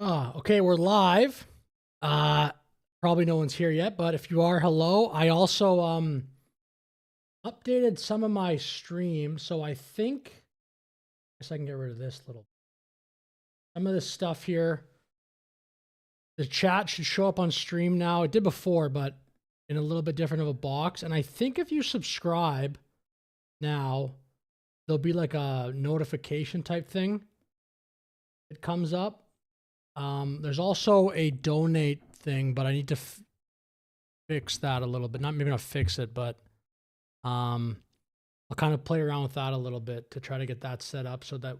Okay, we're live. Uh, Probably no one's here yet, but if you are, hello. I also updated some of my streams, so I guess I can get rid of this little. Some of this stuff here. The chat should show up on stream now. It did before, but in a little bit different of a box. And I think if you subscribe now, there'll be like a notification type thing. It comes up. There's also a donate thing, but I need to fix that a little bit. Maybe not fix it, but I'll kind of play around with that a little bit to try to get that set up so that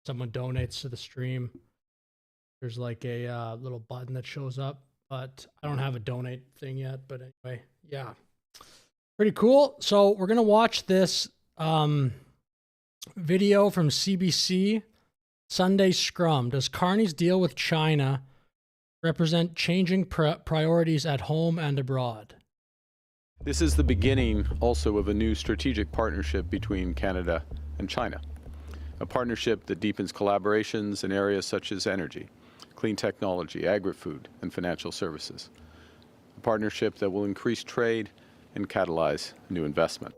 someone donates to the stream, there's like a little button that shows up, but I don't have a donate thing yet. But anyway, yeah, pretty cool. So we're gonna watch this video from CBC. Sunday Scrum. Does Carney's deal with China represent changing priorities at home and abroad? This is the beginning also of a new strategic partnership between Canada and China. A partnership that deepens collaborations in areas such as energy, clean technology, agri-food, and financial services. A partnership that will increase trade and catalyze new investment.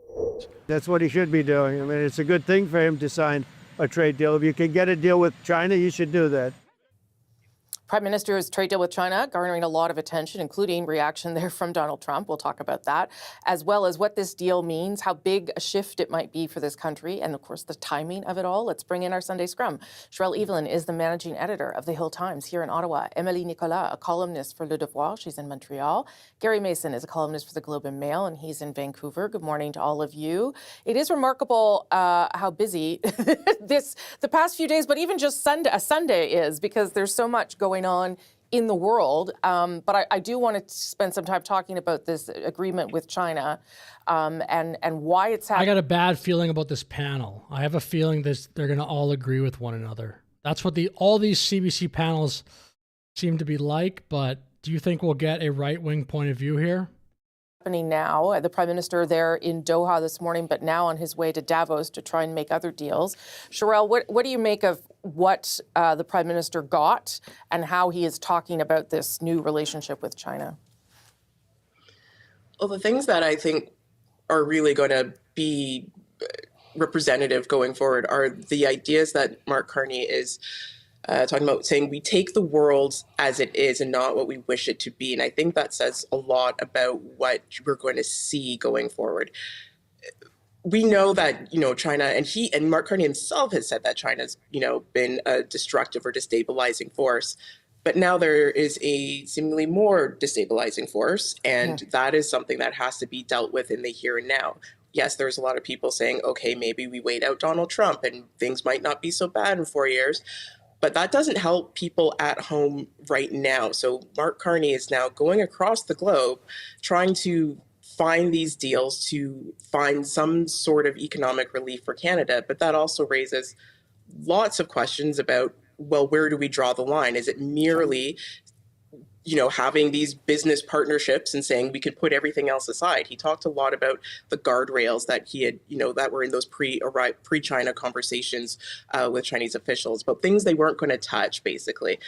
That's what he should be doing. I mean, it's a good thing for him to sign a trade deal. If you can get a deal with China, you should do that. Prime Minister's trade deal with China garnering a lot of attention, including reaction there from Donald Trump. We'll talk about that, as well as what this deal means, how big a shift it might be for this country, and of course, the timing of it all. Let's bring in our Sunday Scrum. Sherelle Evelyn is the managing editor of The Hill Times here in Ottawa. Emily Nicolas, a columnist for Le Devoir. She's in Montreal. Gary Mason is a columnist for the Globe and Mail, and he's in Vancouver. Good morning to all of you. It is remarkable how busy the past few days, but even just Sunday is, because there's so much going on in the world. But I do want to spend some time talking about this agreement with China and why it's happening. I got a bad feeling about this panel. I have a feeling they're going to all agree with one another. That's what all these CBC panels seem to be like. But do you think we'll get a right-wing point of view here? Happening now. The Prime Minister there in Doha this morning, but now on his way to Davos to try and make other deals. Sherelle, what do you make of what the Prime Minister got and how he is talking about this new relationship with China? Well, the things that I think are really going to be representative going forward are the ideas that Mark Carney is talking about, saying we take the world as it is and not what we wish it to be. And I think that says a lot about what we're going to see going forward. We know that, China, and Mark Carney himself has said that China's, been a destructive or destabilizing force. But now there is a seemingly more destabilizing force, and that is something that has to be dealt with in the here and now. Yes, there's a lot of people saying, okay, maybe we wait out Donald Trump and things might not be so bad in 4 years. But that doesn't help people at home right now. So Mark Carney is now going across the globe trying to find these deals to find some sort of economic relief for Canada. But that also raises lots of questions about, well, where do we draw the line? Is it merely having these business partnerships and saying we could put everything else aside? He talked a lot about the guardrails that he had, that were in those pre-China conversations with Chinese officials, but things they weren't going to touch, basically.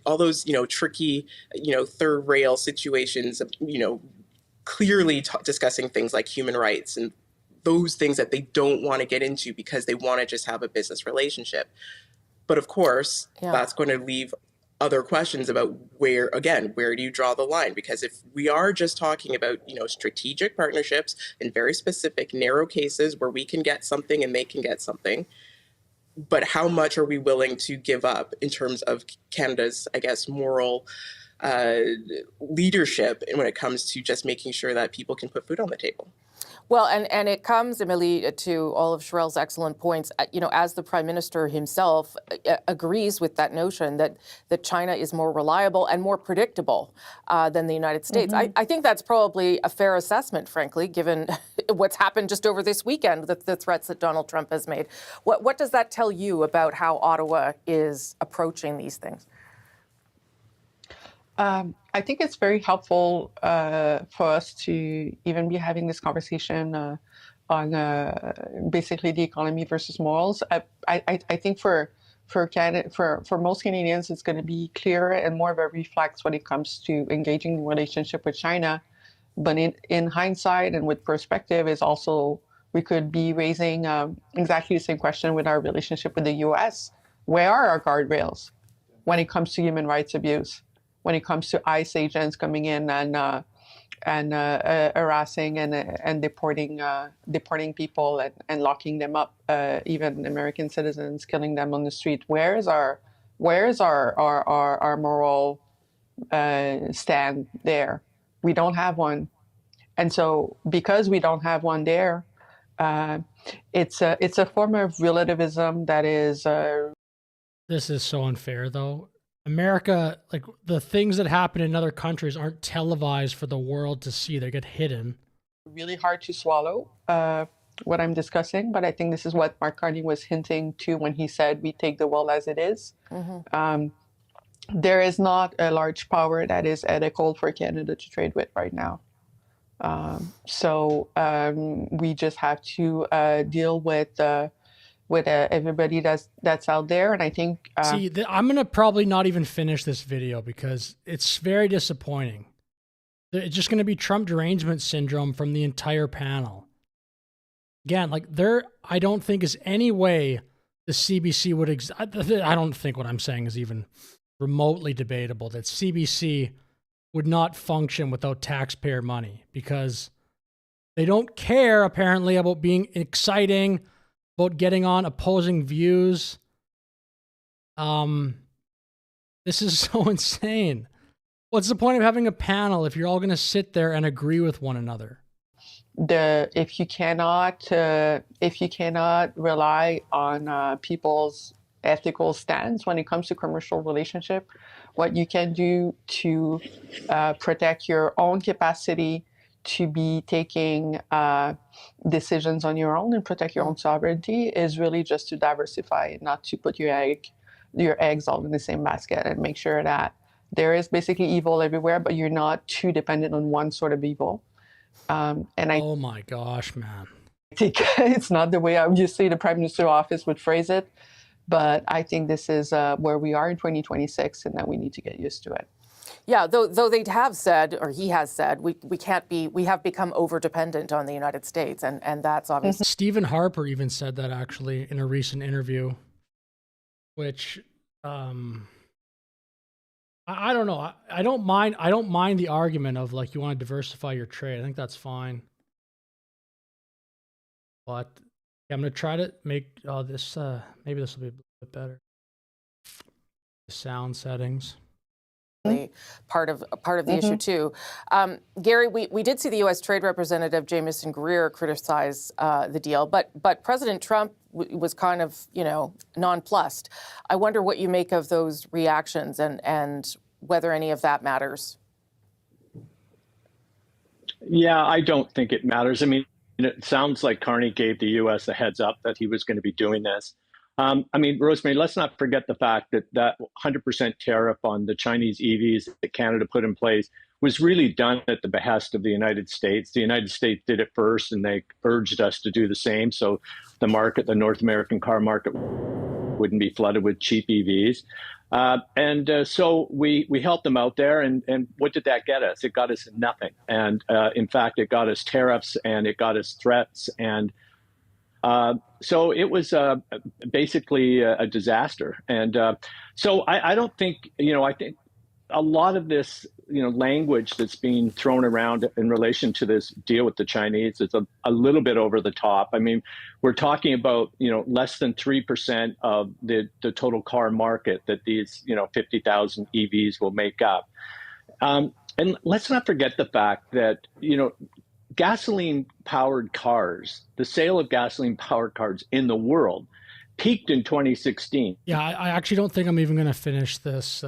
All those, tricky, third rail situations, clearly discussing things like human rights and those things that they don't want to get into because they want to just have a business relationship. But of course, that's going to leave other questions about where do you draw the line? Because if we are just talking about, strategic partnerships in very specific narrow cases where we can get something and they can get something, but how much are we willing to give up in terms of Canada's, I guess, moral leadership when it comes to just making sure that people can put food on the table? Well, and it comes, Emily, to all of Sherelle's excellent points, as the Prime Minister himself agrees with that notion that China is more reliable and more predictable than the United States. I think that's probably a fair assessment, frankly, given what's happened just over this weekend, the threats that Donald Trump has made. What does that tell you about how Ottawa is approaching these things? I think it's very helpful for us to even be having this conversation on basically the economy versus morals. I think for for Canada, for most Canadians, it's going to be clearer and more of a reflex when it comes to engaging in relationship with China. But in hindsight and with perspective, is also we could be raising exactly the same question with our relationship with the U.S. Where are our guardrails when it comes to human rights abuse? When it comes to ICE agents coming in and harassing and deporting people and locking them up, even American citizens, killing them on the street. Where's our moral stand there? We don't have one, and so because we don't have one there, it's a form of relativism that is. This is so unfair, though. America, like the things that happen in other countries aren't televised for the world to see. They get hidden. Really hard to swallow what I'm discussing, but I think this is what Mark Carney was hinting to when he said we take the world as it is. There is not a large power that is ethical for Canada to trade with right now. So we just have to deal with everybody that's out there, and I think See, I'm gonna probably not even finish this video because it's very disappointing. It's just gonna be Trump derangement syndrome from the entire panel. Again, like I don't think is any way the CBC would. I don't think what I'm saying is even remotely debatable. That CBC would not function without taxpayer money because they don't care apparently about being exciting, about getting on opposing views. This is so insane. What's the point of having a panel if you're all going to sit there and agree with one another? If you cannot rely on people's ethical stance when it comes to commercial relationship, what you can do to protect your own capacity to be taking decisions on your own and protect your own sovereignty is really just to diversify, not to put your eggs all in the same basket, and make sure that there is basically evil everywhere, but you're not too dependent on one sort of evil. Oh my gosh, man. I think it's not the way obviously the Prime Minister's office would phrase it, but I think this is where we are in 2026 and that we need to get used to it. Yeah, though they have said, or he has said, we have become over-dependent on the United States, and that's obviously. Stephen Harper even said that actually in a recent interview, which I don't know. I don't mind the argument of like you want to diversify your trade. I think that's fine. But yeah, I'm gonna try to make this maybe this will be a bit better. The sound settings. Part of the issue too. Gary, we did see the U.S. Trade Representative Jamieson Greer criticize the deal, but President Trump was kind of nonplussed. I wonder what you make of those reactions and whether any of that matters. Yeah, I don't think it matters. I mean, it sounds like Carney gave the U.S. a heads up that he was going to be doing this. I mean, Rosemary, let's not forget the fact that 100% tariff on the Chinese EVs that Canada put in place was really done at the behest of the United States. The United States did it first, and they urged us to do the same. So the North American car market wouldn't be flooded with cheap EVs. So we helped them out there. And what did that get us? It got us nothing. And in fact, it got us tariffs and it got us threats. And so it was basically a disaster. And so I don't think, I think a lot of this, language that's being thrown around in relation to this deal with the Chinese is a little bit over the top. I mean, we're talking about, less than 3% of the total car market that these, 50,000 EVs will make up. And let's not forget the fact that, gasoline-powered cars, the sale of gasoline-powered cars in the world peaked in 2016. Yeah, I actually don't think I'm even going to finish this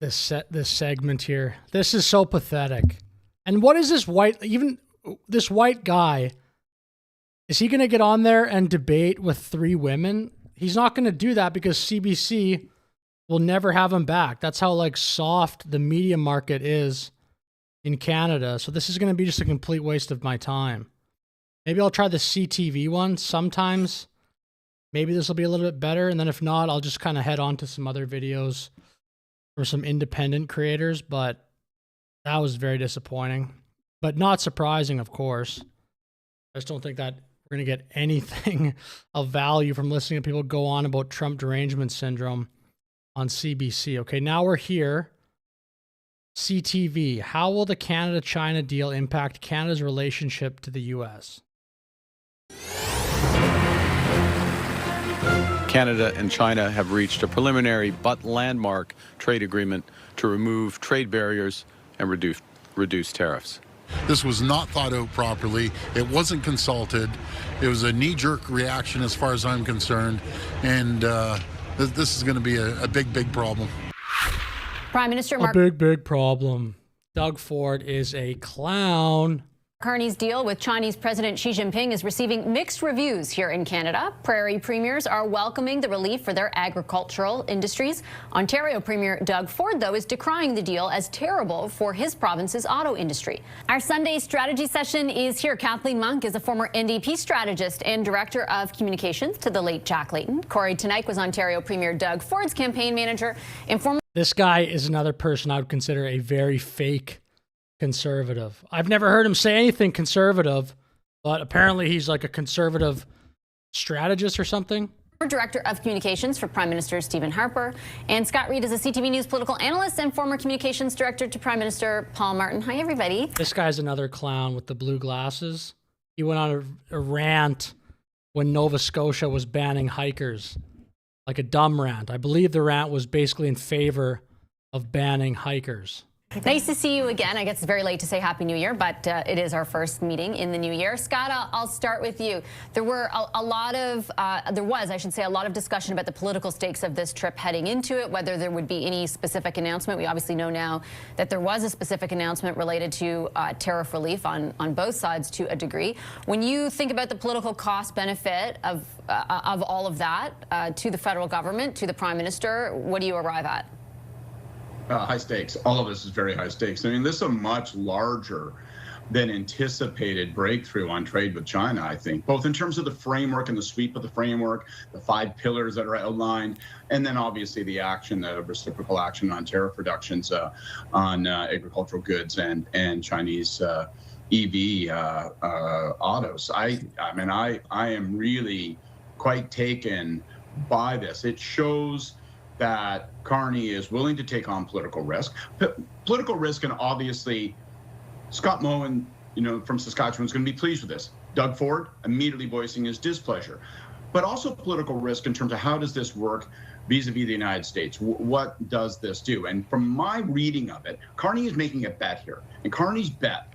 this segment here. This is so pathetic. And what is this this white guy? Is he going to get on there and debate with 3 women? He's not going to do that because CBC will never have him back. That's how like soft the media market is in Canada. So this is going to be just a complete waste of my time. Maybe I'll try the CTV one sometimes. maybe this will be a little bit better. And then if not, I'll just kind of head on to some other videos from some independent creators. But that was very disappointing, but not surprising, of course. I just don't think that we're going to get anything of value from listening to people go on about Trump derangement syndrome on CBC. Okay, now we're here. CTV. How will the Canada-China deal impact Canada's relationship to the U.S.? Canada and China have reached a preliminary but landmark trade agreement to remove trade barriers and reduce tariffs. This was not thought out properly. It wasn't consulted. It was a knee-jerk reaction as far as I'm concerned. And this is going to be a big, big problem. Prime Minister Mark Big problem. Doug Ford is a clown. Carney's deal with Chinese President Xi Jinping is receiving mixed reviews here in Canada. Prairie premiers are welcoming the relief for their agricultural industries. Ontario Premier Doug Ford, though, is decrying the deal as terrible for his province's auto industry. Our Sunday strategy session is here. Kathleen Monk is a former NDP strategist and director of communications to the late Jack Layton. Corey Teneycke was Ontario Premier Doug Ford's campaign manager and former... This guy is another person I would consider a very fake conservative. I've never heard him say anything conservative, but apparently he's like a conservative strategist or something. Director of Communications for Prime Minister Stephen Harper. And Scott Reid is a CTV News political analyst and former Communications Director to Prime Minister Paul Martin. Hi, everybody. This guy's another clown with the blue glasses. He went on a rant when Nova Scotia was banning hikers, like a dumb rant. I believe the rant was basically in favor of banning hikers. Nice to see you again. I guess it's very late to say Happy New Year, but it is our first meeting in the new year. Scott, I'll start with you. There was a lot of discussion about the political stakes of this trip heading into it, whether there would be any specific announcement. We obviously know now that there was a specific announcement related to tariff relief on both sides to a degree. When you think about the political cost benefit of all of that to the federal government, to the Prime Minister, what do you arrive at? High stakes. All of this is very high stakes. I mean, this is a much larger than anticipated breakthrough on trade with China, I think, both in terms of the framework and the sweep of the framework, the 5 pillars that are outlined, and then obviously the action, the reciprocal action on tariff reductions on agricultural goods and Chinese EV autos. I mean, I am really quite taken by this. It shows that Carney is willing to take on political risk. Political risk, and obviously Scott Moe, from Saskatchewan is going to be pleased with this. Doug Ford immediately voicing his displeasure. But also political risk in terms of how does this work vis-a-vis the United States? What does this do? And from my reading of it, Carney is making a bet here. And Carney's bet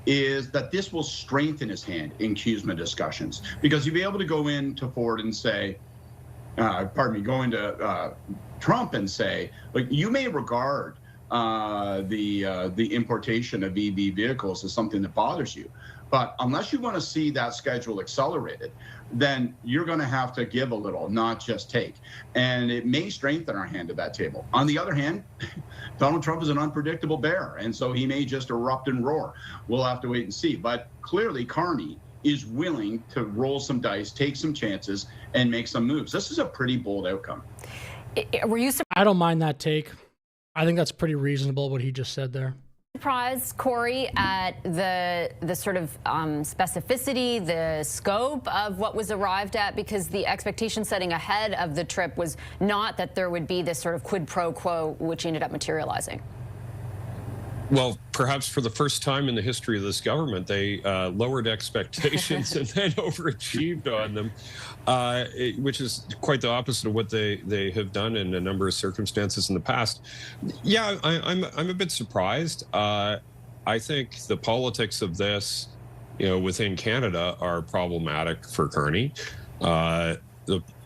is that this will strengthen his hand in CUSMA discussions. Because you'll be able to go into Ford and say, go into Trump and say, like, you may regard the importation of EV vehicles as something that bothers you, but unless you want to see that schedule accelerated, then you're going to have to give a little, not just take. And it may strengthen our hand at that table. On the other hand, Donald Trump is an unpredictable bear, and so he may just erupt and roar. We'll have to wait and see. But clearly, Carney is willing to roll some dice, take some chances, and make some moves. This is a pretty bold outcome. I don't mind that take. I think that's pretty reasonable what he just said there. Surprised, Corey, at the sort of specificity, the scope of what was arrived at, because the expectation setting ahead of the trip was not that there would be this sort of quid pro quo, which ended up materializing. Well, perhaps for the first time in the history of this government, they lowered expectations and then overachieved on them, which is quite the opposite of what they have done in a number of circumstances in the past. Yeah, I'm a bit surprised. I think the politics of this, within Canada are problematic for Carney. The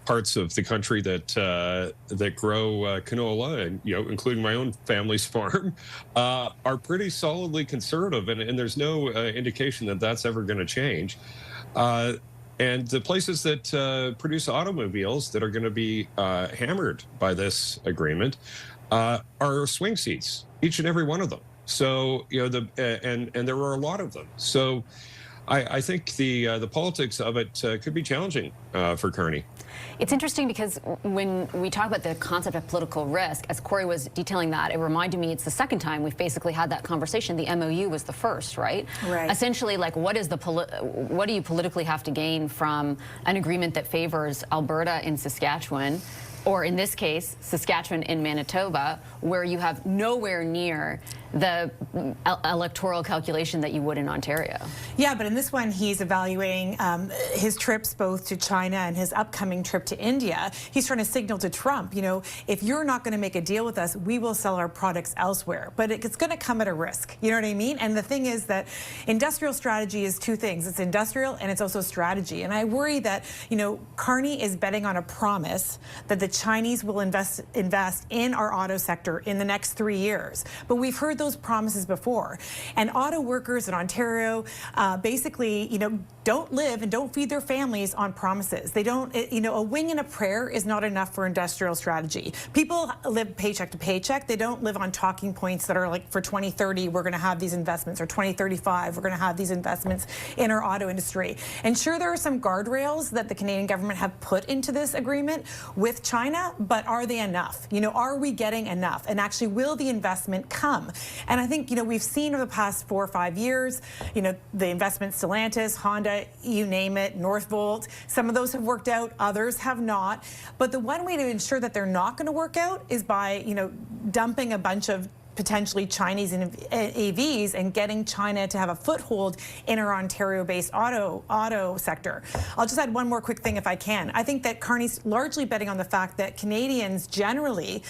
parts of the country that grow canola, and including my own family's farm, are pretty solidly conservative, and there's no indication that that's ever going to change. And the places that produce automobiles that are going to be hammered by this agreement are swing seats, each and every one of them. So and there are a lot of them. So I think the politics of it could be challenging for Carney. It's interesting because when we talk about the concept of political risk, as Corey was detailing that, it reminded me it's the second time we've basically had that conversation. The MOU was the first, right? Right. Essentially, like, what do you politically have to gain from an agreement that favors Alberta and Saskatchewan, or in this case, Saskatchewan and Manitoba, where you have nowhere near the electoral calculation that you would in Ontario? Yeah, but in this one, he's evaluating his trips both to China and his upcoming trip to India. He's trying to signal to Trump, you know, if you're not going to make a deal with us, we will sell our products elsewhere. But it's going to come at a risk. You know what I mean? And the thing is that industrial strategy is two things. It's industrial and it's also strategy. And I worry that, you know, Carney is betting on a promise that the Chinese will invest in our auto sector in the next 3 years. But we've heard those promises before. And auto workers in Ontario basically, you know, don't live and don't feed their families on promises. They don't, you know, a wing and a prayer is not enough for industrial strategy. People live paycheck to paycheck. They don't live on talking points that are like, for 2030, we're going to have these investments, or 2035, we're going to have these investments in our auto industry. And sure, there are some guardrails that the Canadian government have put into this agreement with China, but are they enough? You know, are we getting enough? And actually, will the investment come? And I think, you know, we've seen over the past 4 or 5 years, you know, the investments, Stellantis, Honda, you name it, Northvolt, some of those have worked out, others have not. But the one way to ensure that they're not going to work out is by, you know, dumping a bunch of potentially Chinese AVs and getting China to have a foothold in our Ontario-based auto sector. I'll just add one more quick thing if I can. I think that Carney's largely betting on the fact that Canadians generally,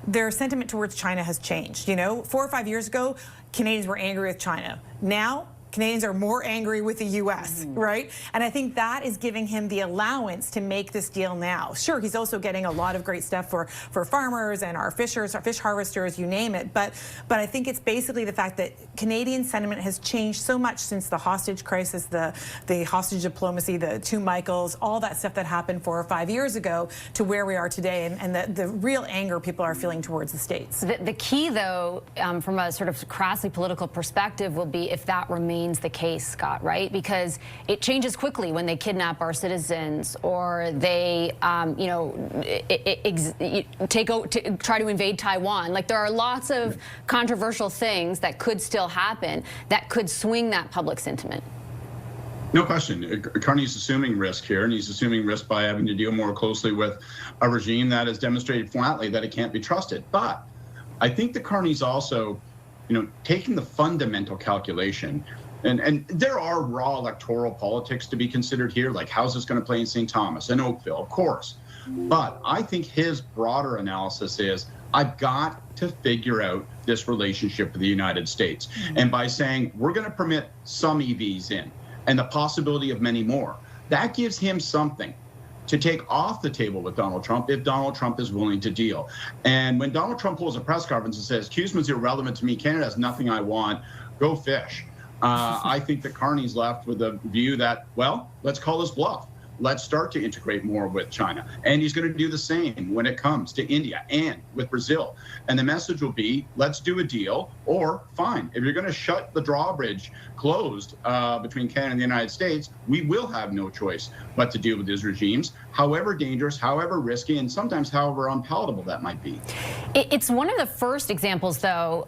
their sentiment towards China has changed. You know, 4 or 5 years ago, Canadians were angry with China. Now, Canadians are more angry with the U.S., right? And I think that is giving him the allowance to make this deal now. Sure, he's also getting a lot of great stuff for farmers and our fishers, our fish harvesters, you name it. But I think it's basically the fact that Canadian sentiment has changed so much since the hostage crisis, the hostage diplomacy, the two Michaels, all that stuff that happened 4 or 5 years ago to where we are today, and the real anger people are feeling towards the States. The key, though, from a sort of crassly political perspective, will be if that remains the case, Scott, right? Because it changes quickly when they kidnap our citizens, or they, you know, try to invade Taiwan. Like, there are lots of controversial things that could still happen that could swing that public sentiment. No question. Carney's assuming risk here, and he's assuming risk by having to deal more closely with a regime that has demonstrated flatly that it can't be trusted. But I think that Carney's also, you know, taking the fundamental calculation. And there are raw electoral politics to be considered here, like how's this going to play in St. Thomas and Oakville, of course. But I think his broader analysis is, I've got to figure out this relationship with the United States. And by saying we're going to permit some EVs in and the possibility of many more, that gives him something to take off the table with Donald Trump if Donald Trump is willing to deal. And when Donald Trump holds a press conference and says, CUSMA's irrelevant to me, Canada has nothing I want, go fish. I think that Carney's left with a view that, well, let's call this bluff. Let's start to integrate more with China. And he's going to do the same when it comes to India and with Brazil. And the message will be, let's do a deal, or fine, if you're going to shut the drawbridge closed between Canada and the United States, we will have no choice but to deal with these regimes, however dangerous, however risky, and sometimes however unpalatable that might be. It's one of the first examples, though,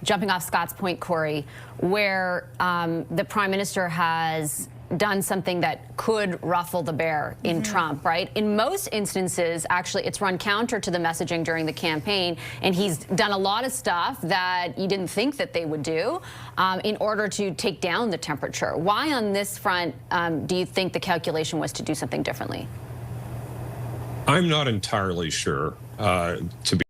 jumping off Scott's point, Corey, where the Prime Minister has done something that could ruffle the bear in Trump, right? In most instances, actually, it's run counter to the messaging during the campaign, and he's done a lot of stuff that you didn't think that they would do in order to take down the temperature. Why on this front do you think the calculation was to do something differently? I'm not entirely sure, to be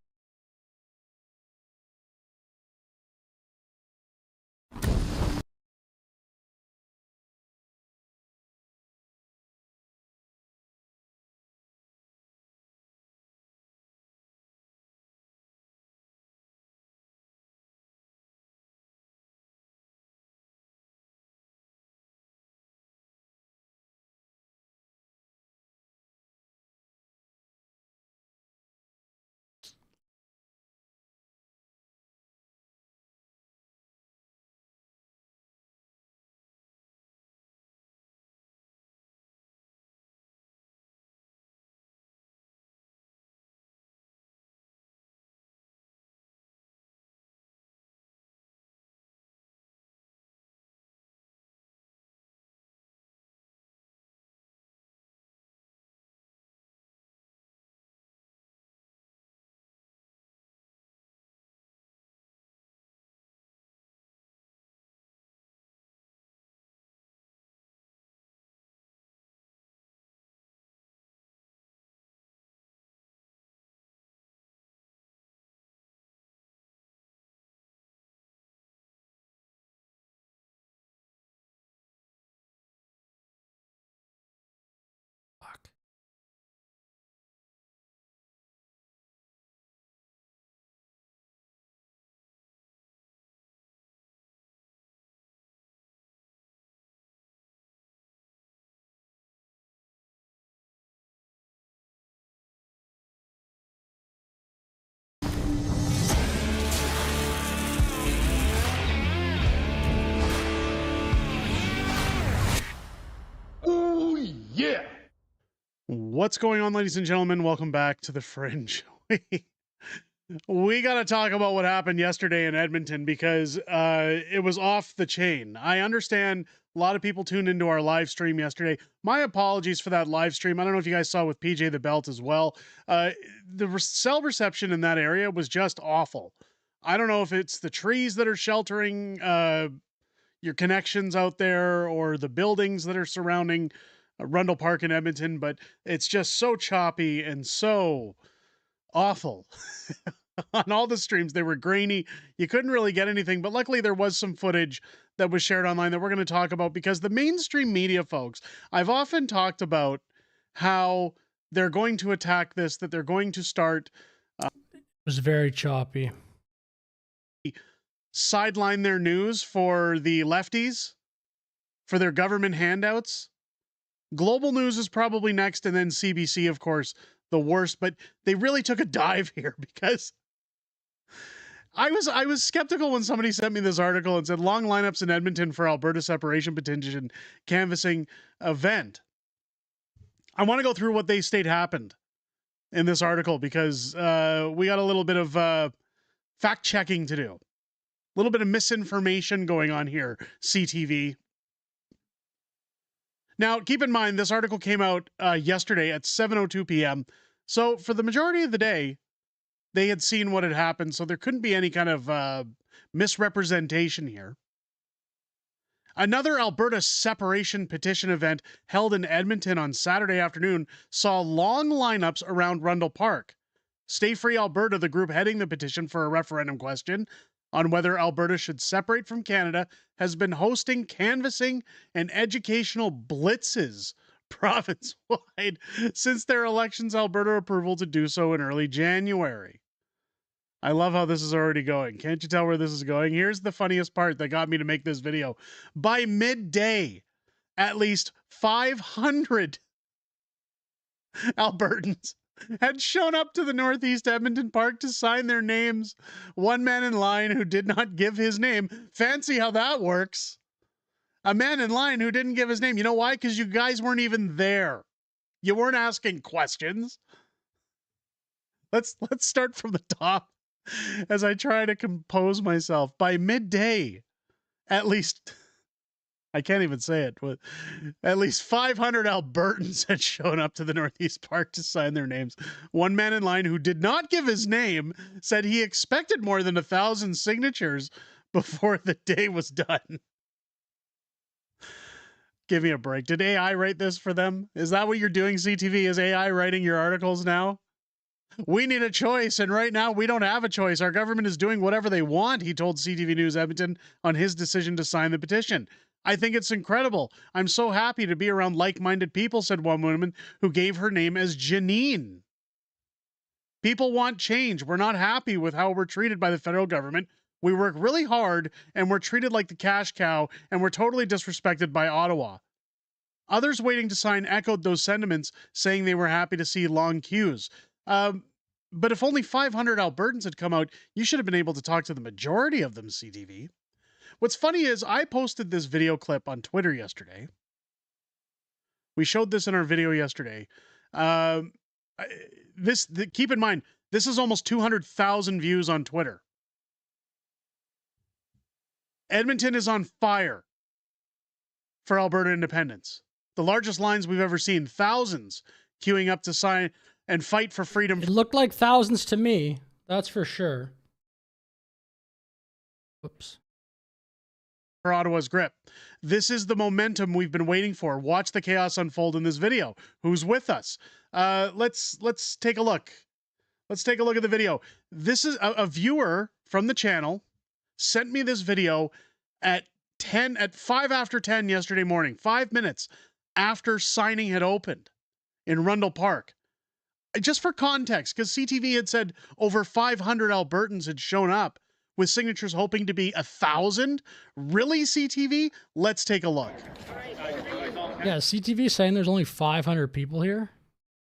Yeah. What's going on, ladies and gentlemen? Welcome back to The Fringe. We got to talk about what happened yesterday in Edmonton because it was off the chain. I understand a lot of people tuned into our live stream yesterday. My apologies for that live stream. I don't know if you guys saw with PJ the Belt as well. The cell reception in that area was just awful. I don't know if it's the trees that are sheltering your connections out there or the buildings that are surrounding Rundle Park in Edmonton, but it's just so choppy and so awful. On all the streams, they were grainy. You couldn't really get anything, but luckily there was some footage that was shared online that we're going to talk about because the mainstream media folks, I've often talked about how they're going to attack this, that they're going to start. It was very choppy. Sideline their news for the lefties, for their government handouts. Global News is probably next, and then CBC, of course, the worst. But they really took a dive here because I was skeptical when somebody sent me this article and said long lineups in Edmonton for Alberta separation petition canvassing event. I want to go through what they state happened in this article because we got a little bit of fact checking to do. A little bit of misinformation going on here, CTV. Now, keep in mind, this article came out yesterday at 7:02 p.m. So for the majority of the day, they had seen what had happened, so there couldn't be any kind of misrepresentation here. Another Alberta separation petition event held in Edmonton on Saturday afternoon saw long lineups around Rundle Park. Stay Free Alberta, the group heading the petition for a referendum question on whether Alberta should separate from Canada, has been hosting canvassing and educational blitzes province-wide since their elections Alberta approval to do so in early January. I love how this is already going. Can't you tell where this is going? Here's the funniest part that got me to make this video. By midday, at least 500 Albertans had shown up to the Northeast Edmonton Park to sign their names. One man in line who did not give his name. Fancy how that works. A man in line who didn't give his name. You know why? Because you guys weren't even there. You weren't asking questions. Let's start from the top as I try to compose myself. By midday, at least, I can't even say it, but at least 500 Albertans had shown up to the Northeast Park to sign their names. One man in line who did not give his name said he expected more than 1,000 signatures before the day was done. Give me a break. Did AI write this for them? Is that what you're doing, CTV? Is AI writing your articles now? We need a choice, and right now we don't have a choice. Our government is doing whatever they want, he told CTV News Edmonton on his decision to sign the petition. I think it's incredible. I'm so happy to be around like-minded people, said one woman who gave her name as Janine. People want change. We're not happy with how we're treated by the federal government. We work really hard, and we're treated like the cash cow, and we're totally disrespected by Ottawa. Others waiting to sign echoed those sentiments, saying they were happy to see long queues. But if only 500 Albertans had come out, you should have been able to talk to the majority of them, CTV. What's funny is I posted this video clip on Twitter yesterday. We showed this in our video yesterday. Keep in mind, this is almost 200,000 views on Twitter. Edmonton is on fire for Alberta independence. The largest lines we've ever seen, thousands queuing up to sign and fight for freedom. It looked like thousands to me, that's for sure. Whoops. For Ottawa's grip. This is the momentum we've been waiting for. Watch the chaos unfold in this video. Who's with us? Let's take a look. Let's take a look at the video. This is a viewer from the channel sent me this video at 5 after 10 yesterday morning, 5 minutes after signing had opened in Rundle Park. Just for context, because CTV had said over 500 Albertans had shown up with signatures hoping to be 1,000. Really, CTV? Let's take a look. Yeah, CTV saying there's only 500 people here?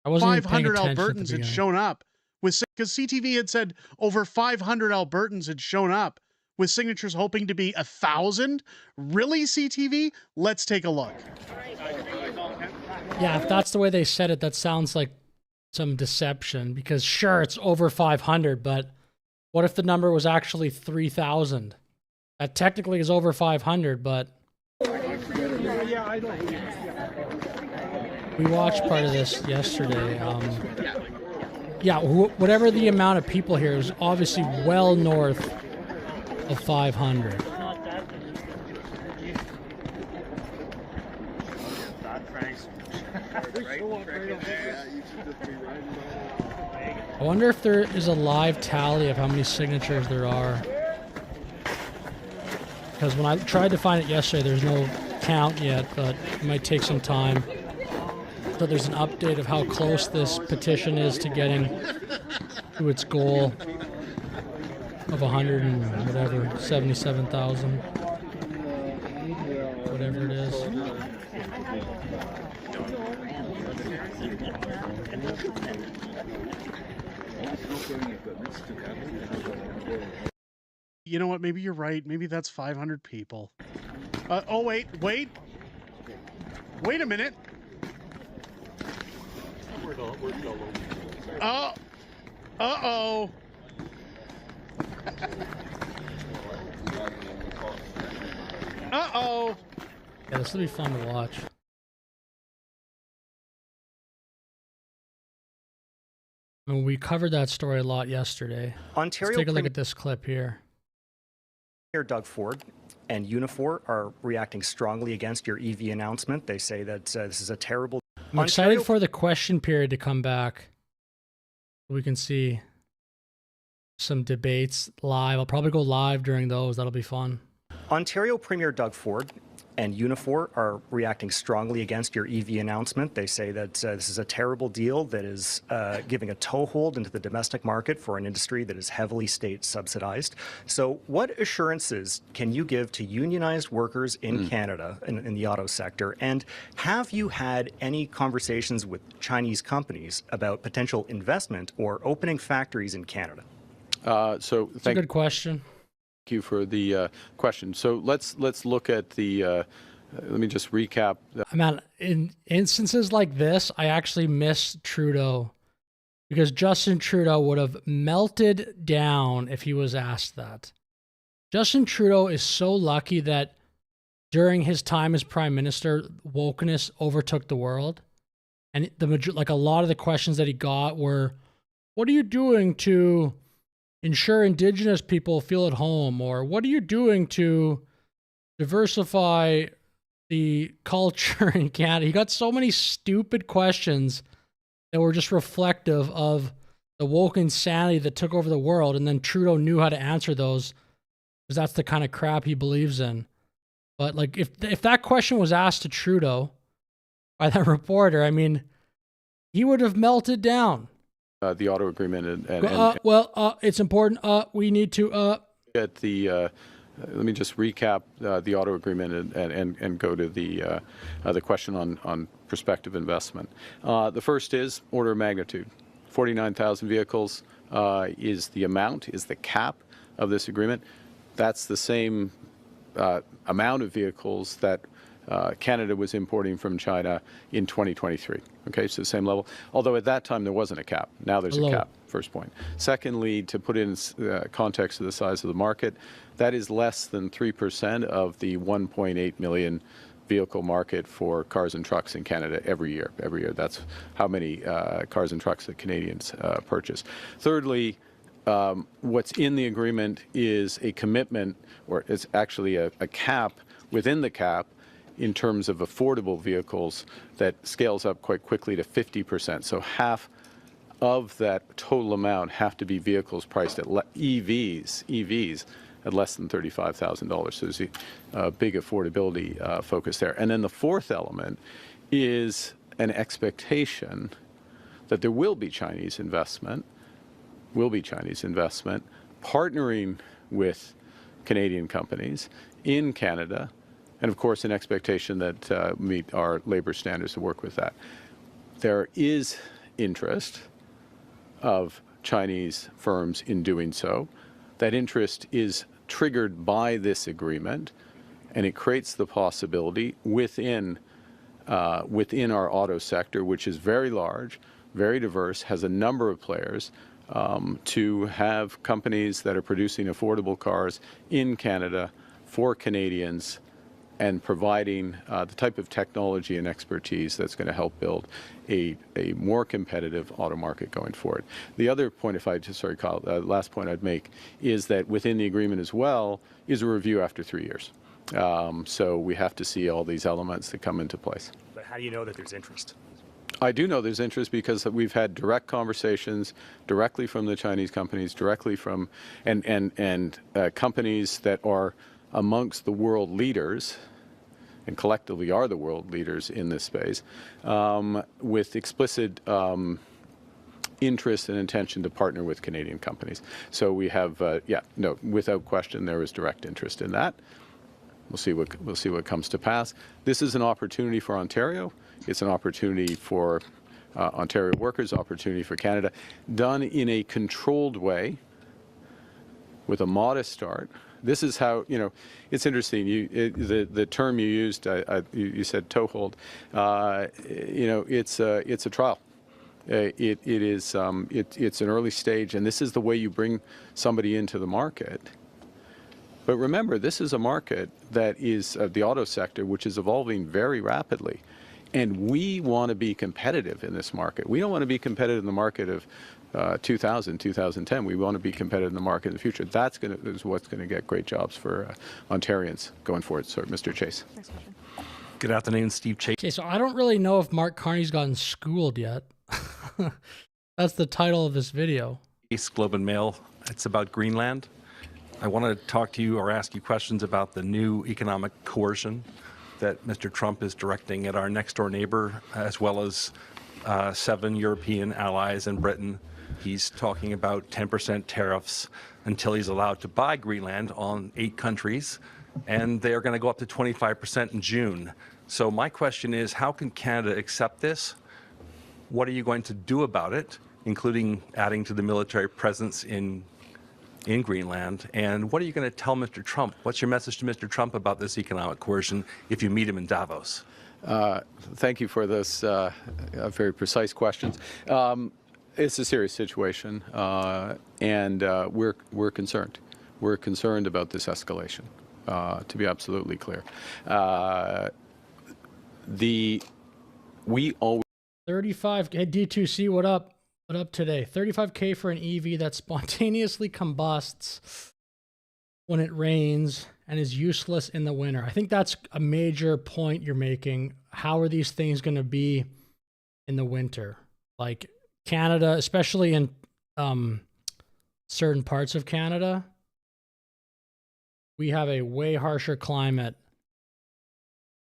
I wasn't 500 Albertans had shown up with, because CTV had said over 500 Albertans had shown up with signatures hoping to be 1,000. Really, CTV? Let's take a look. Yeah, if that's the way they said it, that sounds like some deception, because sure, it's over 500, but what if the number was actually 3,000? That technically is over 500, but we watched part of this yesterday. Yeah, whatever the amount of people here is obviously well north of 500. I wonder if there is a live tally of how many signatures there are. Because when I tried to find it yesterday, there's no count yet, but it might take some time. So there's an update of how close this petition is to getting to its goal of 100 and whatever, 77,000. Whatever it is. You know what? Maybe you're right. Maybe that's 500 people. Oh, wait. Wait a minute. Oh. Uh-oh. Uh-oh. Yeah, this will be fun to watch. I mean, we covered that story a lot yesterday. Ontario Let's take a look at this clip here. Premier Doug Ford and Unifor are reacting strongly against your EV announcement. They say that this is a terrible... I'm excited for the question period to come back. We can see some debates live. I'll probably go live during those. That'll be fun. Ontario Premier Doug Ford and Unifor are reacting strongly against your EV announcement. They say that this is a terrible deal that is giving a toehold into the domestic market for an industry that is heavily state subsidized. So what assurances can you give to unionized workers in Canada in the auto sector? And have you had any conversations with Chinese companies about potential investment or opening factories in Canada? That's a good question. Thank you for the question. So let's look at the. Let me just recap. Man, in instances like this, I actually miss Trudeau, because Justin Trudeau would have melted down if he was asked that. Justin Trudeau is so lucky that during his time as prime minister, wokeness overtook the world, and a lot of the questions that he got were, "What are you doing to ensure Indigenous people feel at home?" Or "What are you doing to diversify the culture in Canada?" He got so many stupid questions that were just reflective of the woke insanity that took over the world. And then Trudeau knew how to answer those, because that's the kind of crap he believes in. But like, if that question was asked to Trudeau by that reporter, I mean, he would have melted down. The auto agreement It's important. We need to get the. Let me just recap the auto agreement and go to the question on prospective investment. The first is order of magnitude. 49,000 vehicles is the cap of this agreement. That's the same amount of vehicles that Canada was importing from China in 2023. Okay, so the same level. Although at that time there wasn't a cap. Now there's a cap. First point. Secondly, to put in context of the size of the market, that is less than 3% of the 1.8 million vehicle market for cars and trucks in Canada every year. Every year, that's how many cars and trucks that Canadians purchase. Thirdly, what's in the agreement is a commitment, or it's actually a cap within the cap, in terms of affordable vehicles that scales up quite quickly to 50%. So half of that total amount have to be vehicles priced at EVs at less than $35,000. So there's a big affordability focus there. And then the fourth element is an expectation that there will be Chinese investment, partnering with Canadian companies in Canada, and of course an expectation that meet our labor standards to work with that. There is interest of Chinese firms in doing so. That interest is triggered by this agreement, and it creates the possibility within within our auto sector, which is very large, very diverse, has a number of players, to have companies that are producing affordable cars in Canada for Canadians and providing the type of technology and expertise that's going to help build a more competitive auto market going forward. The other point, sorry, Kyle, last point I'd make is that within the agreement as well is a review after 3 years. So we have to see all these elements that come into place. But how do you know that there's interest? I do know there's interest because we've had direct conversations directly from the Chinese companies, directly from and companies that are amongst the world leaders and collectively are the world leaders in this space, with explicit interest and intention to partner with Canadian companies. So we have, without question, there is direct interest in that. We'll see what comes to pass. This is an opportunity for Ontario. It's an opportunity for Ontario workers, opportunity for Canada, done in a controlled way with a modest start. This is how, it's interesting. The term you used, you said toehold. It's a trial. It's an early stage, and this is the way you bring somebody into the market. But remember, this is a market that is the auto sector, which is evolving very rapidly. And we want to be competitive in this market. We don't want to be competitive in the market of 2000, 2010. We want to be competitive in the market in the future. That is what's going to get great jobs for Ontarians going forward. So, Mr. Chase. Next question. Good afternoon, Steve Chase. Okay, so I don't really know if Mark Carney's gotten schooled yet. That's the title of this video. Globe and Mail. It's about Greenland. I want to talk to you or ask you questions about the new economic coercion that Mr. Trump is directing at our next door neighbor, as well as 7 European allies and Britain. He's talking about 10% tariffs until he's allowed to buy Greenland on 8 countries, and they are going to go up to 25% in June. So my question is, how can Canada accept this? What are you going to do about it, including adding to the military presence in Greenland? And what are you going to tell Mr. Trump? What's your message to Mr. Trump about this economic coercion if you meet him in Davos? Thank you for this very precise questions. It's a serious situation, and we're concerned. We're concerned about this escalation, to be absolutely clear. We always 35. Hey, D2C, what up? What up today? 35K for an EV that spontaneously combusts when it rains and is useless in the winter. I think that's a major point you're making. How are these things going to be in the winter? Like Canada, especially in certain parts of Canada, we have a way harsher climate.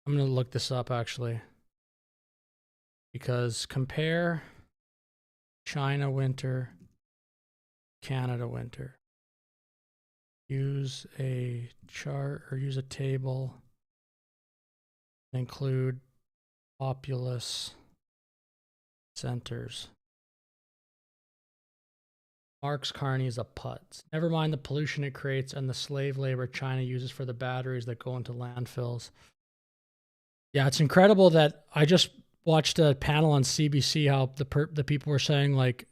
I'm going to look this up actually, because compare China winter, Canada winter. Use a chart or use a table. Include populous centers. Mark Carney is a putz. Never mind the pollution it creates and the slave labor China uses for the batteries that go into landfills. Yeah, it's incredible that I just watched a panel on CBC how the people were saying like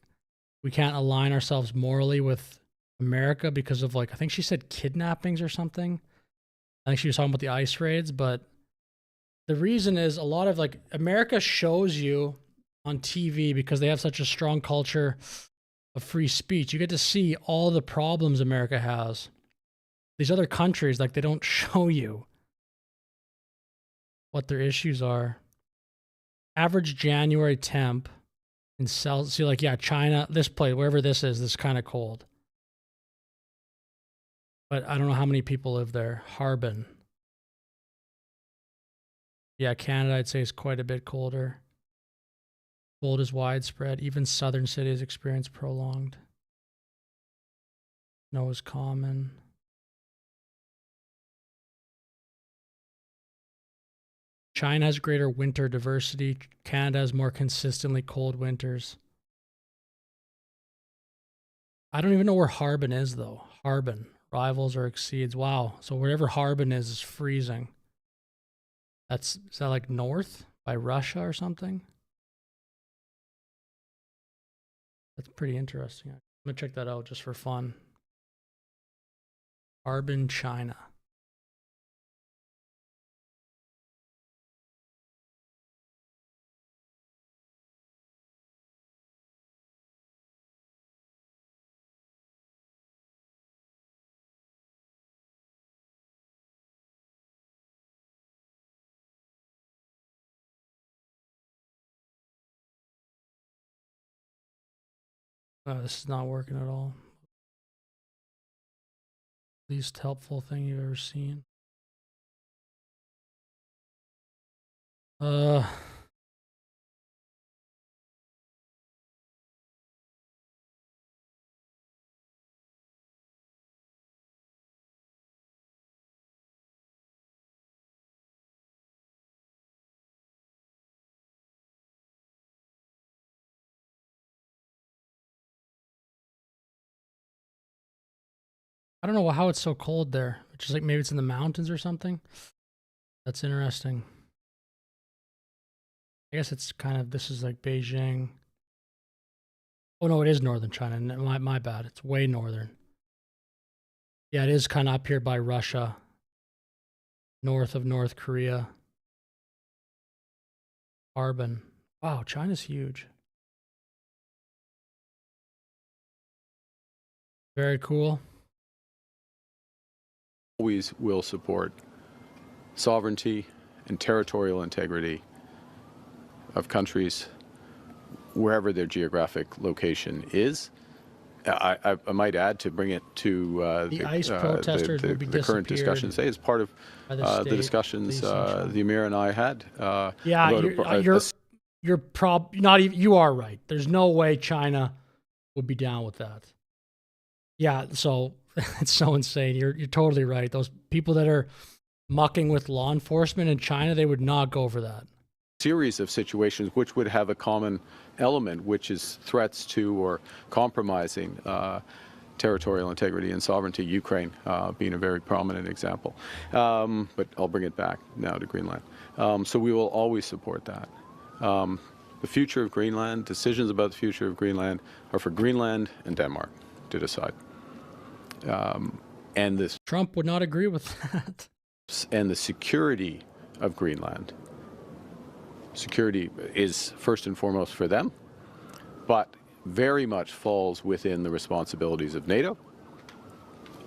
we can't align ourselves morally with America because of like, I think she said kidnappings or something. I think she was talking about the ICE raids, but the reason is a lot of like America shows you on TV because they have such a strong culture of free speech. You get to see all the problems America has. These other countries, like they don't show you what their issues are. Average January temp in Celsius. See, like, yeah, China, this place, wherever this is kind of cold. But I don't know how many people live there. Harbin. Yeah, Canada, I'd say, is quite a bit colder. Cold is widespread. Even southern cities experience prolonged. Snow is common. China has greater winter diversity. Canada has more consistently cold winters. I don't even know where Harbin is, though. Harbin. Rivals or exceeds. Wow. So wherever Harbin is freezing. Is that like north? by Russia or something. That's pretty interesting. I'm gonna check that out just for fun. Carbon China. Oh, this is not working at all. Least helpful thing you've ever seen. I don't know how it's so cold there. It's just like maybe it's in the mountains or something. That's interesting. I guess it's kind of, this is like Beijing. Oh no, it is northern China. My bad. It's way northern. Yeah, it is kind of up here by Russia. North of North Korea. Carbon. Wow, China's huge. Very cool. Always will support sovereignty and territorial integrity of countries wherever their geographic location is. I might add, to bring it to the ICE protesters will be the current discussion today as part of the discussions the Emir and I had. You are right. There's no way China would be down with that. Yeah, so it's so insane. You're totally right. Those people that are mucking with law enforcement in China, they would not go for that. Series of situations which would have a common element, which is threats to or compromising territorial integrity and sovereignty, Ukraine being a very prominent example. But I'll bring it back now to Greenland. So we will always support that. The future of Greenland, decisions about the future of Greenland are for Greenland and Denmark to decide. And this Trump would not agree with that. And the security of Greenland. Security is first and foremost for them, but very much falls within the responsibilities of NATO.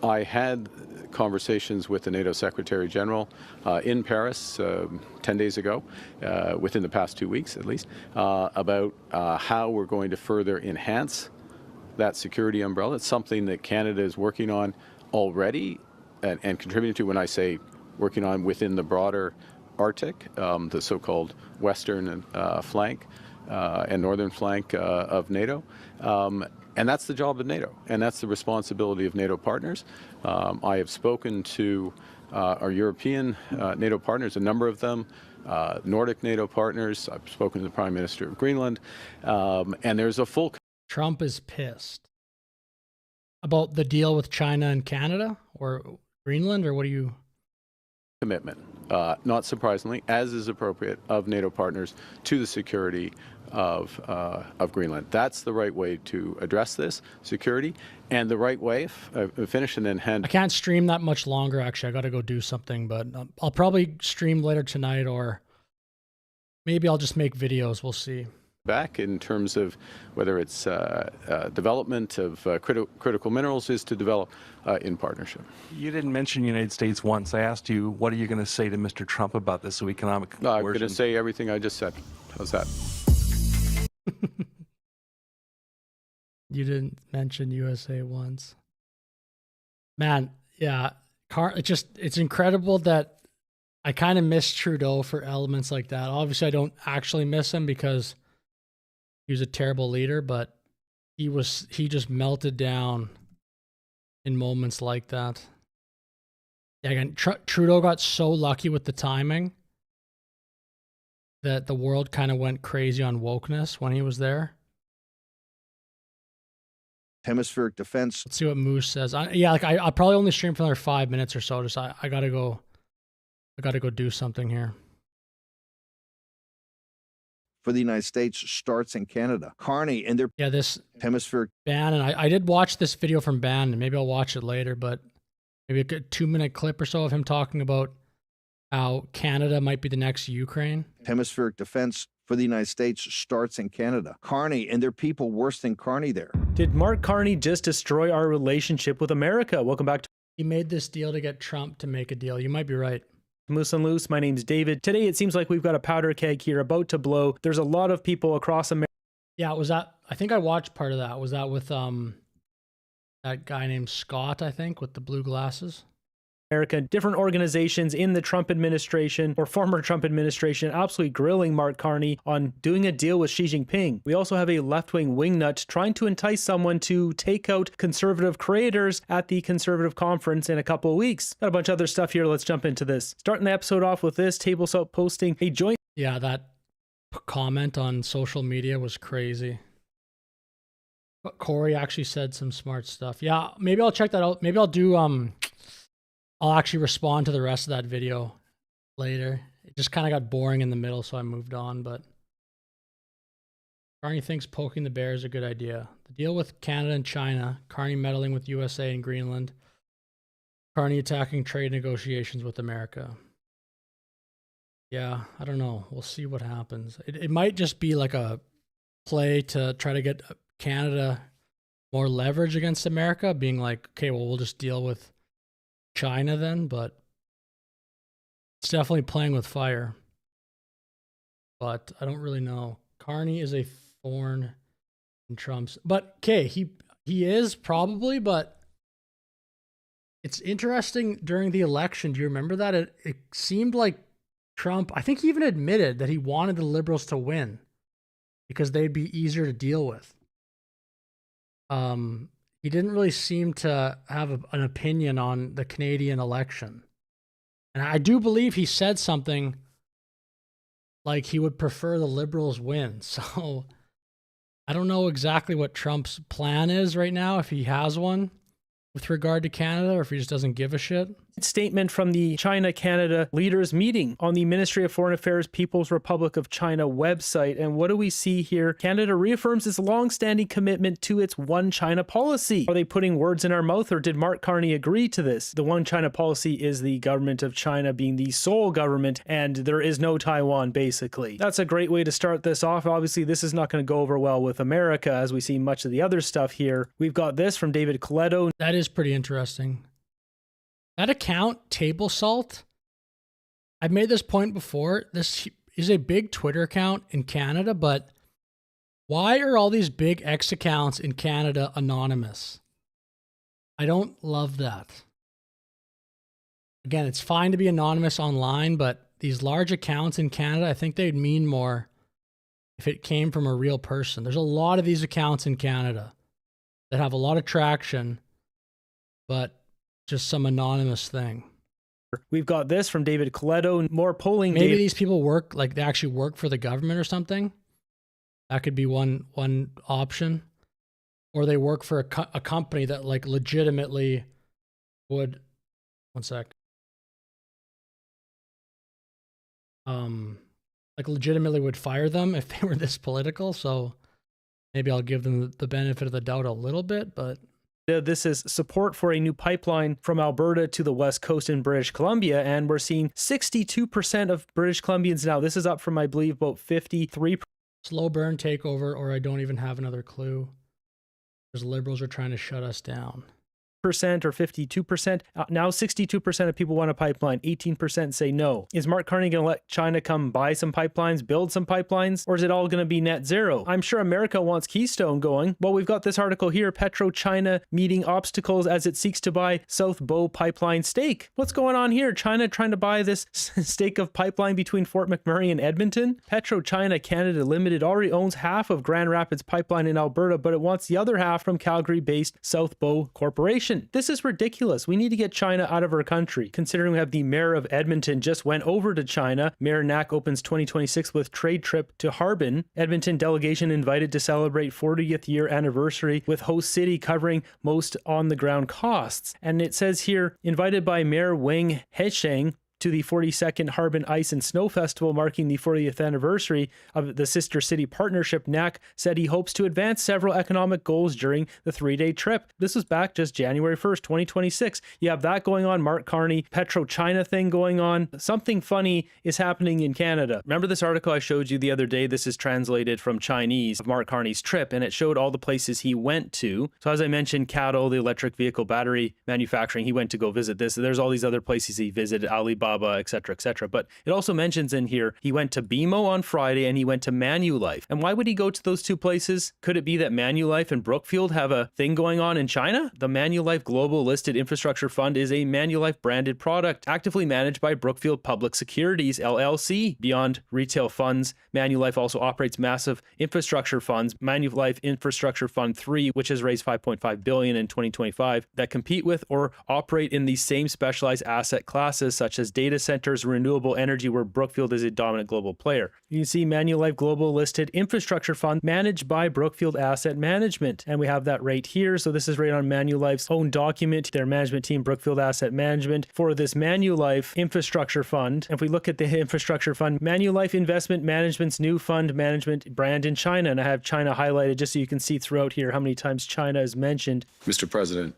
I had conversations with the NATO Secretary General in Paris 10 days ago, within the past 2 weeks at least, about how we're going to further enhance that security umbrella. It's something that Canada is working on already and contributing to. When I say working on within the broader Arctic, the so-called western flank and northern flank of NATO. And that's the job of NATO, and that's the responsibility of NATO partners. I have spoken to our European NATO partners, a number of them, Nordic NATO partners. I've spoken to the Prime Minister of Greenland, and there's a full... Trump is pissed about the deal with China and Canada, or Greenland, or what do you... Commitment, not surprisingly, as is appropriate, of NATO partners to the security of Greenland. That's the right way to address this security, and the right way. Finish and then hand. I can't stream that much longer. Actually, I got to go do something, but I'll probably stream later tonight, or maybe I'll just make videos. We'll see. Back in terms of whether it's development of critical minerals is to develop in partnership. You didn't mention the United States once. I asked you, what are you going to say to Mr. Trump about this economic coercion? I'm going to say everything I just said. How's that? You didn't mention USA once. Man, yeah. It's incredible that I kind of miss Trudeau for elements like that. Obviously, I don't actually miss him because he was a terrible leader, but he just melted down in moments like that. Yeah, again, Trudeau got so lucky with the timing that the world kind of went crazy on wokeness when he was there. Hemispheric defense. Let's see what Moose says. I'll probably only stream for another 5 minutes or so. I gotta go do something here. for the United States starts in Canada. Carney and their this hemispheric ban, and I did watch this video from Ban, and maybe I'll watch it later, but maybe a good 2-minute clip or so of him talking about how Canada might be the next Ukraine. Hemispheric defense for the United States starts in Canada. Carney and their people worse than Carney there. Did Mark Carney just destroy our relationship with America? Welcome back to He made this deal to get Trump to make a deal. You might be right. Moose and Loose. My name's David. Today it seems like we've got a powder keg here about to blow. There's a lot of people across America. Yeah, was that? I think I watched part of that. Was that with that guy named Scott, I think, with the blue glasses? Different organizations in the Trump administration or former Trump administration absolutely grilling Mark Carney on doing a deal with Xi Jinping. We also have a left-wing wingnut trying to entice someone to take out conservative creators at the conservative conference in a couple of weeks. Got a bunch of other stuff here. Let's jump into this. Starting the episode off with this, Table Salt posting a joint. Yeah, that comment on social media was crazy. But Corey actually said some smart stuff. Yeah, maybe I'll check that out. Maybe I'll do I'll actually respond to the rest of that video later. It just kind of got boring in the middle, so I moved on, but Carney thinks poking the bear is a good idea. The deal with Canada and China, Carney meddling with USA and Greenland, Carney attacking trade negotiations with America. Yeah, I don't know. We'll see what happens. It might just be like a play to try to get Canada more leverage against America, being like, okay, well, we'll just deal with China then, but it's definitely playing with fire. But I don't really know. Carney is a thorn in Trump's, but okay, he is probably, but it's interesting during the election. Do you remember that? It seemed like Trump, I think he even admitted that he wanted the Liberals to win because they'd be easier to deal with. He didn't really seem to have an opinion on the Canadian election. And I do believe he said something like he would prefer the Liberals win. So I don't know exactly what Trump's plan is right now, if he has one with regard to Canada, or if he just doesn't give a shit. Statement from the China-Canada leaders meeting on the Ministry of Foreign Affairs People's Republic of China website. And what do we see here? Canada reaffirms its long-standing commitment to its One China policy. Are they putting words in our mouth, or did Mark Carney agree to this? The One China policy is the government of China being the sole government, and there is no Taiwan, basically. That's a great way to start this off. Obviously, this is not going to go over well with America, as we see much of the other stuff here. We've got this from David Coletto. That is pretty interesting. That account, Table Salt, I've made this point before. This is a big Twitter account in Canada, but why are all these big X accounts in Canada anonymous? I don't love that. Again, it's fine to be anonymous online, but these large accounts in Canada, I think they'd mean more if it came from a real person. There's a lot of these accounts in Canada that have a lot of traction, but just some anonymous thing. We've got this from David Coletto. More polling. Maybe these people work, like they actually work for the government or something. That could be one option. Or they work for a company that like legitimately would, one sec. Like legitimately would fire them if they were this political. So maybe I'll give them the benefit of the doubt a little bit, but this is support for a new pipeline from Alberta to the West Coast in British Columbia, and we're seeing 62% of British Columbians now. This is up from, I believe, about 53%. Slow burn takeover, or I don't even have another clue. Because Liberals are trying to shut us down. Or 52%. Now 62% of people want a pipeline. 18% say no. Is Mark Carney going to let China come buy some pipelines, build some pipelines, or is it all going to be net zero? I'm sure America wants Keystone going. Well, we've got this article here, PetroChina meeting obstacles as it seeks to buy South Bow pipeline stake. What's going on here? China trying to buy this stake of pipeline between Fort McMurray and Edmonton? PetroChina Canada Limited already owns half of Grand Rapids pipeline in Alberta, but it wants the other half from Calgary-based South Bow Corporation. This is ridiculous. We need to get China out of our country. Considering we have the mayor of Edmonton just went over to China. Mayor Knack opens 2026 with trade trip to Harbin. Edmonton delegation invited to celebrate 40th year anniversary with host city covering most on the ground costs. And it says here, invited by Mayor Wang Heshang, to the 42nd Harbin Ice and Snow Festival marking the 40th anniversary of the Sister City Partnership, Knack said he hopes to advance several economic goals during the 3-day trip. This was back just January 1st, 2026. You have that going on, Mark Carney, Petro-China thing going on. Something funny is happening in Canada. Remember this article I showed you the other day? This is translated from Chinese of Mark Carney's trip, and it showed all the places he went to. So as I mentioned, CATL, the electric vehicle battery manufacturing, he went to go visit this. There's all these other places he visited, Alibaba, etc., etc. But it also mentions in here he went to BMO on Friday and he went to Manulife. And why would he go to those two places? Could it be that Manulife and Brookfield have a thing going on in China? The Manulife Global Listed Infrastructure Fund is a Manulife branded product actively managed by Brookfield Public Securities, LLC. Beyond retail funds, Manulife also operates massive infrastructure funds, Manulife Infrastructure Fund 3, which has raised $5.5 billion in 2025, that compete with or operate in these same specialized asset classes such as data centers, renewable energy, where Brookfield is a dominant global player. You can see Manulife Global Listed Infrastructure Fund managed by Brookfield Asset Management. And we have that right here. So this is right on Manulife's own document, their management team, Brookfield Asset Management, for this Manulife Infrastructure Fund. If we look at the infrastructure fund, Manulife Investment Management's new fund management brand in China. And I have China highlighted just so you can see throughout here how many times China is mentioned. Mr. President,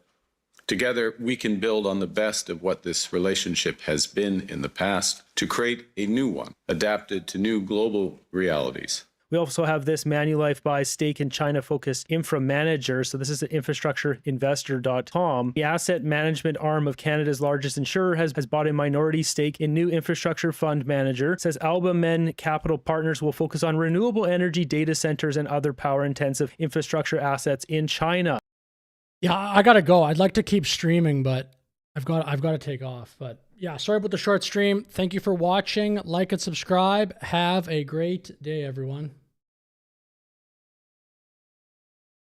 together we can build on the best of what this relationship has been in the past to create a new one, adapted to new global realities. We also have this Manulife buys stake in China-focused infra manager. So this is at infrastructureinvestor.com. The asset management arm of Canada's largest insurer has bought a minority stake in new infrastructure fund manager. It says Alba Men Capital Partners will focus on renewable energy, data centers, and other power-intensive infrastructure assets in China. Yeah, I gotta go. I'd like to keep streaming, but I've got to take off. But yeah, sorry about the short stream. Thank you for watching. Like and subscribe. Have a great day, everyone.